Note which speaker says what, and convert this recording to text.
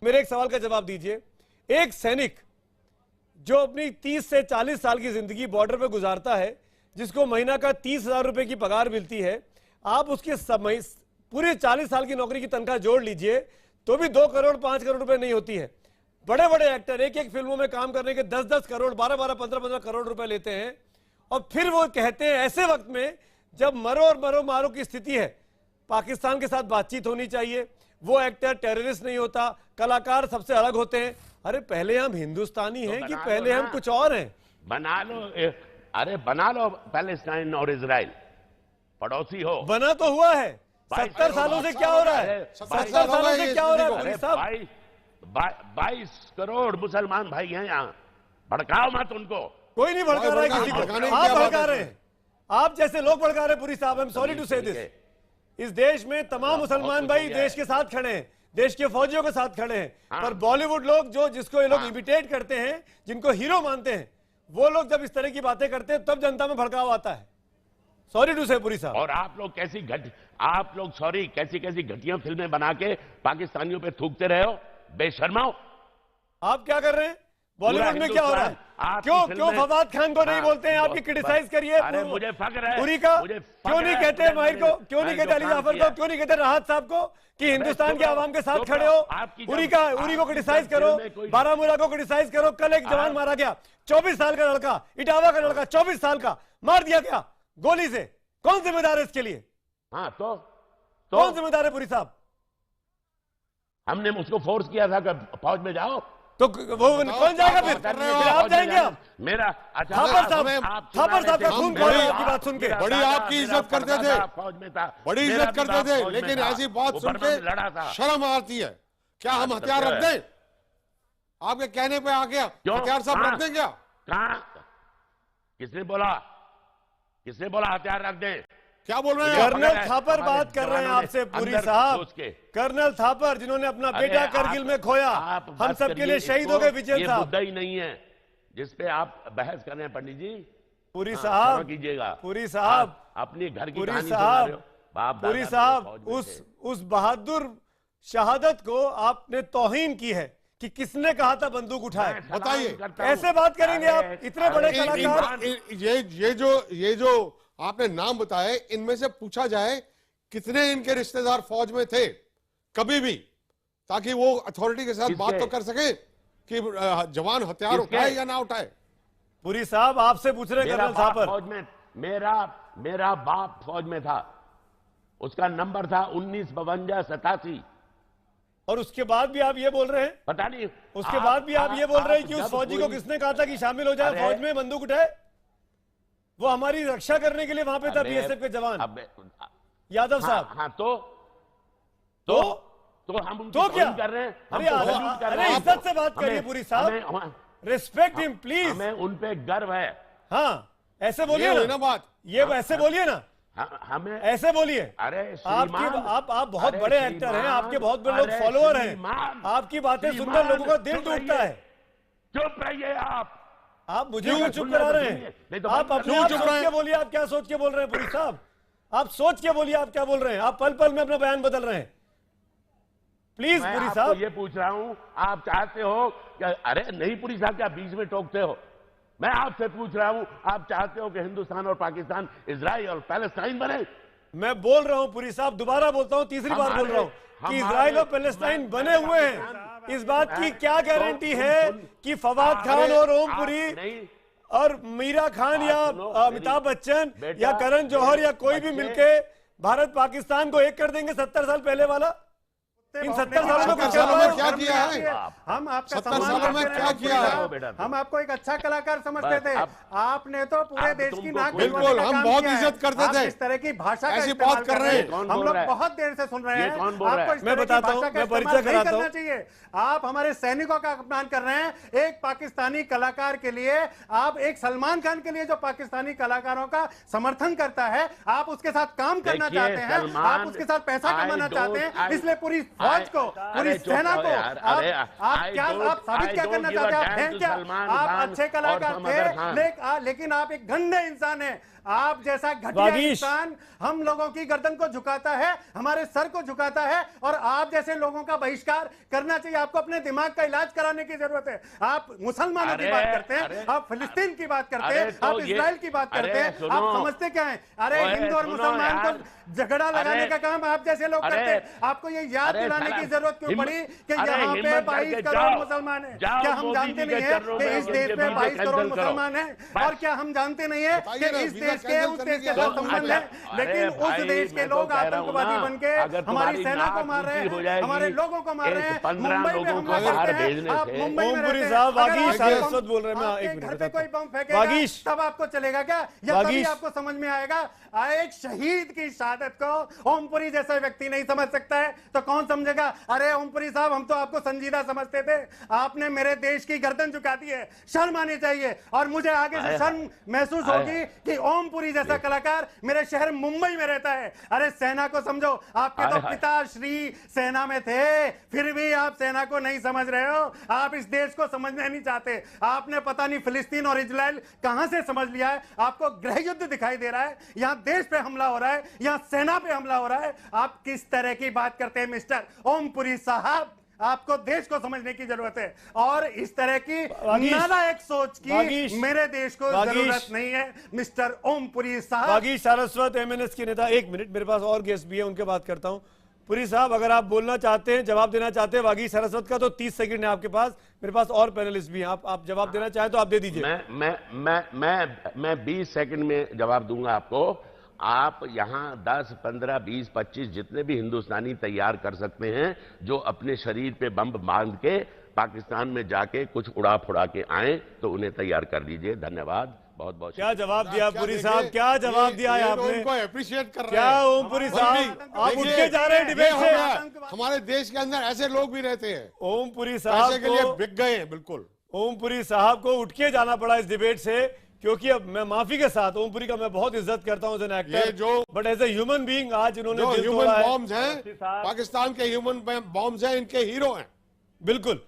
Speaker 1: मेरे एक सवाल का जवाब दीजिए। एक सैनिक जो अपनी 30 से 40 साल की जिंदगी बॉर्डर पे गुजारता है, जिसको महीना का 30,000 रुपए की पगार मिलती है, आप उसके समय पूरे 40 साल की नौकरी की तनख्वाह जोड़ लीजिए तो भी 2 करोड़ 5 करोड़ रुपए नहीं होती है। बड़े बड़े एक्टर एक एक फिल्मों में काम करने के 10-10 करोड़ 12-12 15-15 करोड़ रुपए लेते हैं और फिर वो कहते हैं ऐसे वक्त में जब मरो और मरो मारो की स्थिति है, पाकिस्तान के साथ बातचीत होनी चाहिए, वो एक्टर टेररिस्ट नहीं होता, कलाकार सबसे अलग होते हैं। अरे पहले हम हिंदुस्तानी हैं कि पहले हम कुछ और हैं?
Speaker 2: बना लो, अरे बना लो पैलेस्टाइन और इजराइल पड़ोसी हो।
Speaker 1: बना तो हुआ है, 70 सालों से क्या हो रहा है? 70 सालों से क्या हो रहा है?
Speaker 2: 22 करोड़ मुसलमान भाई हैं यहाँ, भड़काओ मत उनको।
Speaker 1: कोई नहीं भड़का रहा है किसी को, आप भड़का रहे हैं, आप जैसे लोग भड़का रहे हैं। पुरी साहब, आई एम सॉरी टू से दिस, इस देश में तमाम मुसलमान भाई देश के साथ खड़े हैं, देश के फौजियों के साथ खड़े हैं, पर बॉलीवुड लोग जो जिसको ये लोग इमिटेट करते हैं, जिनको हीरो मानते हैं, वो लोग जब इस तरह की बातें करते हैं तब जनता में भड़काव आता है। सॉरी टू से पुरी साहब।
Speaker 2: और आप लोग कैसी कैसी घटिया फिल्में बना के पाकिस्तानियों पे थूकते रहे हो, बेशर्माओ।
Speaker 1: आप क्या कर रहे हैं? बॉलीवुड में क्या हो रहा है? क्यों फवाद खान को नहीं बोलते हैं? आपकी क्रिटिसाइज करिए।
Speaker 2: मुझे फक्र है
Speaker 1: पुरी का क्यों नहीं कहते? माहिर को क्यों नहीं कहते? अली जाफर को क्यों नहीं कहते? राहत साहब को कि हिंदुस्तान के आवाम के साथ खड़े हो। उरी को क्रिटिसाइज करो, बारामूला को क्रिटिसाइज करो। कल एक जवान मारा गया, 24 साल का लड़का, इटावा का लड़का, 24 साल का मार दिया गया गोली से। कौन जिम्मेदार है इसके लिए?
Speaker 2: हाँ तो
Speaker 1: कौन जिम्मेदार है पुरी साहब?
Speaker 2: हमने उसको फोर्स किया था कि फौज में जाओ,
Speaker 1: तो वो कौन जाएगा? फिर आप जाएंगे? आप
Speaker 2: मेरा
Speaker 1: थापर साहब का खून खोल रहे हैं आपकी बात सुन के।
Speaker 3: बड़ी आपकी इज्जत करते थे,
Speaker 2: फौज में था,
Speaker 3: बड़ी इज्जत करते थे, लेकिन ऐसी बात सुन के शर्म आती है। क्या हम हथियार रख दें? आपके कहने पे आ गया हथियार सब रख दें क्या?
Speaker 2: कहां? किसने बोला हथियार रख दें?
Speaker 3: क्या बोल रहे हैं?
Speaker 1: कर्नल थापर बात कर रहे हैं आपसे पुरी साहब। कर्नल थापर जिन्होंने अपना बेटा करगिल में खोया, हम सबके लिए शहीद हो गए विजय साहब।
Speaker 2: मुद्दा ही नहीं है जिस पे आप बहस कर रहे हैं पंडित जी।
Speaker 1: पुरी साहब
Speaker 2: कीजिएगा,
Speaker 1: पुरी साहब,
Speaker 2: अपनी घर की
Speaker 1: पुरी साहब, पुरी साहब, उस बहादुर शहादत को आपने तौहीन की है कि किसने कहा था बंदूक उठाए?
Speaker 3: बताइए,
Speaker 1: ऐसे बात करेंगे आप? इतने बड़े कलाकार।
Speaker 3: ये जो आपने नाम बताए, इनमें से पूछा जाए कितने इनके रिश्तेदार फौज में थे कभी भी, ताकि वो अथॉरिटी के साथ बात तो कर सके कि जवान हथियार उठाए या ना उठाए।
Speaker 1: पुरी साहब आपसे पूछ रहे कर्नल थापर।
Speaker 2: फौज में मेरा बाप फौज में था, उसका नंबर था 195287।
Speaker 1: और उसके बाद भी आप ये बोल रहे हैं?
Speaker 2: पता नहीं,
Speaker 1: उसके बाद भी आप ये बोल रहे हैं कि उस फौजी को किसने कहा था कि शामिल हो जाए फौज में, बंदूक उठाए? वो हमारी रक्षा करने के लिए वहां पे था बीएसएफ के जवान यादव साहब।
Speaker 2: हाँ तो हम
Speaker 1: तो क्या
Speaker 2: कर रहे हैं?
Speaker 1: अरे इज्जत से बात करिए पुरी साहब, रिस्पेक्ट हिम प्लीज।
Speaker 2: हमें उन पे गर्व है।
Speaker 1: हाँ ऐसे बोलिए ना बात, ये ऐसे बोलिए ना,
Speaker 2: हमें
Speaker 1: ऐसे बोलिए।
Speaker 2: अरे
Speaker 1: आप बहुत बड़े एक्टर हैं, आपके बहुत बड़े लोग फॉलोअर हैं, आपकी बातें सुनकर लोगों का दिल टूटता है।
Speaker 2: चुप रहिए
Speaker 1: आप मुझे क्यों चुप करा रहे हैं? आप अपने आप सोच के बोलिए, आप क्या सोच के बोल रहे हैं पुरी साहब? आप सोच के बोलिए आप क्या बोल रहे हैं। आप पल पल में अपना बयान बदल रहे हैं। प्लीज पुरी साहब,
Speaker 2: ये पूछ रहा हूं, आप चाहते हो कि अरे नहीं पुरी साहब, क्या बीच में टोकते हो? मैं आपसे पूछ रहा हूं, आप चाहते हो कि हिंदुस्तान और पाकिस्तान, इजराइल और पैलेस्टाइन बने?
Speaker 1: मैं बोल रहा हूं पुरी साहब, दोबारा बोलता हूं, तीसरी बार बोल रहा हूं कि इजराइल और पैलेस्टाइन बने हुए हैं। इस बात की क्या गारंटी है कि फवाद खान और ओमपुरी और मीरा खान या अमिताभ बच्चन या करण जौहर या कोई भी मिलके भारत पाकिस्तान को एक कर देंगे 70 साल पहले वाला? इन 70 सालों में
Speaker 3: क्या किया है?
Speaker 4: हम आपका
Speaker 3: 70 सालों में क्या किया है?
Speaker 4: हम आपको एक अच्छा कलाकार समझते थे, आपने तो पूरे देश की नाक
Speaker 3: बिल्कुल, हम बहुत इज्जत करते थे।
Speaker 4: इस तरह की भाषा
Speaker 3: ऐसी बात कर रहे हैं,
Speaker 4: हम लोग बहुत देर से सुन रहे हैं। आपको इस
Speaker 1: मैं
Speaker 4: तरह की
Speaker 1: बताता हूं,
Speaker 4: भाषा का
Speaker 1: मैं परिचय
Speaker 4: इस्तेमाल नहीं
Speaker 1: कराता
Speaker 4: करना
Speaker 1: हूं।
Speaker 4: चाहिए। आप हमारे सैनिकों का अपमान कर रहे हैं। एक पाकिस्तानी कलाकार के लिए, आप एक सलमान खान के लिए जो पाकिस्तानी कलाकारों का समर्थन करता है, आप उसके साथ काम करना चाहते हैं, आप उसके साथ पैसा कमाना चाहते हैं, इसलिए पूरी फौज को, पूरी सेना को
Speaker 2: यार,
Speaker 4: आप
Speaker 2: अरे,
Speaker 4: आप साबित क्या करना चाहते हैं? आप हैं क्या? आप अच्छे कलाकार थे, लेकिन आप एक गंदे इंसान हैं। आप जैसा घटिया इंसान हम लोगों की गर्दन को झुकाता है, हमारे सर को झुकाता है, और आप जैसे लोगों का बहिष्कार करना चाहिए। आपको अपने दिमाग का इलाज कराने की जरूरत है। आप मुसलमानों की बात करते हैं, आप फिलिस्तीन की बात करते हैं, आप इजराइल की बात करते हैं, आप समझते क्या है? अरे हिंदू और मुसलमान को झगड़ा लगाने का काम आप जैसे लोग करते हैं। आपको ये याद दिलाने की जरूरत क्यों पड़ी कि यहाँ पे 22 करोड़ मुसलमान हैं? क्या हम जानते नहीं है कि इस देश में 22 करोड़ मुसलमान हैं? और क्या हम जानते नहीं है कि इस देश के उस देश के साथ संबंध है? लेकिन उस देश के लोग आतंकवादी बन के हमारी सेना को मार रहे हैं, हमारे लोगों को मार रहे हैं, मुंबई में हमला करते हैं। आप मुंबई में रहते हैं,
Speaker 1: सारस्वत बोल रहे हैं, मैं एक
Speaker 4: घर
Speaker 1: मिनट
Speaker 4: पे कोई बम फेंकेगा तब आपको चलेगा क्या? या तभी आपको समझ में आएगा? एक शहीद की शहादत को ओमपुरी जैसा व्यक्ति नहीं समझ सकता है तो कौन समझेगा? अरे ओमपुरी साहब, हम तो आपको संजीदा समझते थे, आपने मेरे देश की गर्दन झुका दी है। शर्म आनी चाहिए, और मुझे आगे से शर्म महसूस होगी कि ओमपुरी जैसा कलाकार मेरे शहर मुंबई में रहता है। अरे सेना को समझो, आपके तो पिता श्री सेना में थे, फिर भी आप सेना को नहीं समझ रहे हो। आप इस देश को समझना नहीं चाहते। आपने पता नहीं फिलिस्तीन और इजराइल कहां से समझ लिया है। आपको गृह युद्ध दिखाई दे रहा है, यहां देश पे हमला हो रहा है, यहां सेना पे हमला हो रहा है। आप किस तरह की बात करते हैं मिस्टर ओमपुरी साहब? आपको देश को समझने की जरूरत है, और इस तरह की नालायक सोच की मेरे देश को जरूरत नहीं है मिस्टर ओमपुरी साहब।
Speaker 1: वागीश सारस्वत एमएनएस के नेता, एक मिनट, मेरे पास और गेस्ट भी है, उनके बात करता हूं। पुरी साहब, अगर आप बोलना चाहते हैं, जवाब देना चाहते हैं वागीश सारस्वत का, तो 30 सेकंड है आपके पास। मेरे पास और पैनलिस्ट भी हैं, आप जवाब देना चाहें तो आप दे दीजिए।
Speaker 2: मैं 20 सेकंड में जवाब दूंगा आपको। आप यहां 10, 15, 20, 25 जितने भी हिंदुस्तानी तैयार कर सकते हैं जो अपने शरीर पे बम बांध के पाकिस्तान में जाके कुछ उड़ा फुड़ा के आए, तो उन्हें तैयार कर लीजिए। धन्यवाद, बहुत बहुत।
Speaker 1: क्या जवाब दिया पुरी साहब? क्या जवाब दिया है आपने?
Speaker 3: उनको अप्रिशिएट कर रहे हैं।
Speaker 1: क्या ओमपुरी साहब आप उठ के जा रहे हैं डिबेट से?
Speaker 3: हमारे देश के अंदर ऐसे लोग भी रहते हैं,
Speaker 1: ओमपुरी साहब
Speaker 3: के लिए बिक गए हैं। बिल्कुल,
Speaker 1: ओमपुरी साहब को उठ के जाना पड़ा इस डिबेट से, क्योंकि अब मैं माफी के साथ ओमपुरी का मैं बहुत इज्जत करता हूं एज एन एक्टर,
Speaker 3: जो
Speaker 1: but as a human being आज इन्होंने दिल
Speaker 3: ह्यूमन
Speaker 1: तोड़ा है।
Speaker 3: बॉम्ब्स हैं, पाकिस्तान के ह्यूमन बॉम्ब्स हैं, इनके हीरो हैं।
Speaker 1: बिल्कुल।